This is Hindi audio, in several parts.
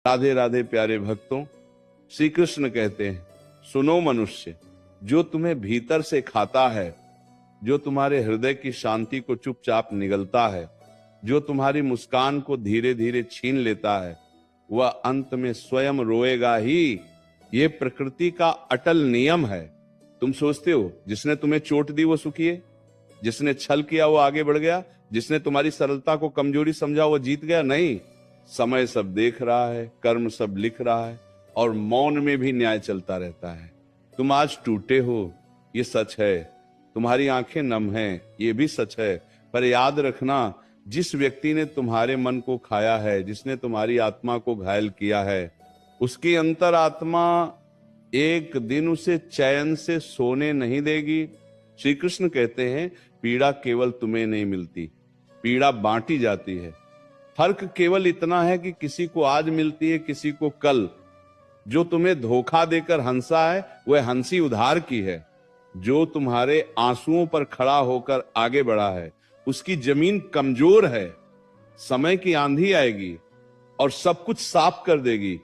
राधे राधे प्यारे भक्तों, श्री कृष्ण कहते हैं, सुनो मनुष्य, जो तुम्हें भीतर से खाता है, जो तुम्हारे हृदय की शांति को चुपचाप निगलता है, जो तुम्हारी मुस्कान को धीरे धीरे छीन लेता है, वह अंत में स्वयं रोएगा ही। ये प्रकृति का अटल नियम है। तुम सोचते हो जिसने तुम्हें चोट दी वो सुखी है, जिसने छल किया वो आगे बढ़ गया, जिसने तुम्हारी सरलता को कमजोरी समझा वो जीत गया? नहीं, समय सब देख रहा है, कर्म सब लिख रहा है, और मौन में भी न्याय चलता रहता है। तुम आज टूटे हो, ये सच है, तुम्हारी आंखें नम हैं, ये भी सच है, पर याद रखना, जिस व्यक्ति ने तुम्हारे मन को खाया है, जिसने तुम्हारी आत्मा को घायल किया है, उसकी अंतरात्मा एक दिन उसे चैन से सोने नहीं देगी। श्री कृष्ण कहते हैं, पीड़ा केवल तुम्हें नहीं मिलती, पीड़ा बांटी जाती है। फर्क केवल इतना है कि किसी को आज मिलती है, किसी को कल। जो तुम्हें धोखा देकर हंसा है वह हंसी उधार की है। जो तुम्हारे आंसुओं पर खड़ा होकर आगे बढ़ा है उसकी जमीन कमजोर है। समय की आंधी आएगी और सब कुछ साफ कर देगी,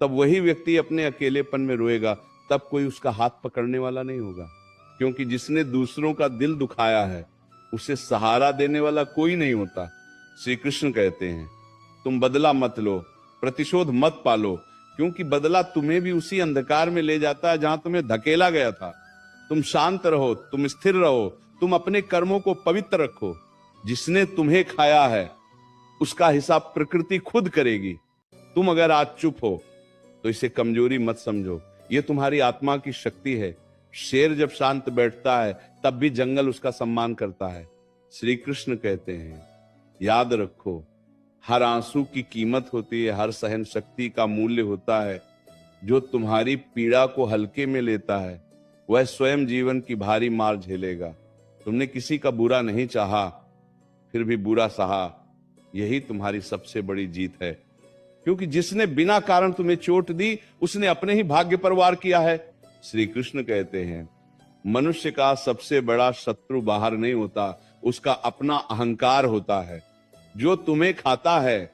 तब वही व्यक्ति अपने अकेलेपन में रोएगा, तब कोई उसका हाथ पकड़ने वाला नहीं होगा। क्योंकि जिसने दूसरों का दिल दुखाया है उसे सहारा देने वाला कोई नहीं होता। श्री कृष्ण कहते हैं, तुम बदला मत लो, प्रतिशोध मत पालो, क्योंकि बदला तुम्हें भी उसी अंधकार में ले जाता है जहां तुम्हें धकेला गया था। तुम शांत रहो, तुम स्थिर रहो, तुम अपने कर्मों को पवित्र रखो। जिसने तुम्हें खाया है उसका हिसाब प्रकृति खुद करेगी। तुम अगर आज चुप हो तो इसे कमजोरी मत समझो, ये तुम्हारी आत्मा की शक्ति है। शेर जब शांत बैठता है तब भी जंगल उसका सम्मान करता है। श्री कृष्ण कहते हैं, याद रखो, हर आंसू की कीमत होती है, हर सहन शक्ति का मूल्य होता है। जो तुम्हारी पीड़ा को हल्के में लेता है वह स्वयं जीवन की भारी मार झेलेगा। तुमने किसी का बुरा नहीं चाहा, फिर भी बुरा सहा, यही तुम्हारी सबसे बड़ी जीत है। क्योंकि जिसने बिना कारण तुम्हें चोट दी उसने अपने ही भाग्य पर वार किया है। श्री कृष्ण कहते हैं, मनुष्य का सबसे बड़ा शत्रु बाहर नहीं होता, उसका अपना अहंकार होता है। जो तुम्हें खाता है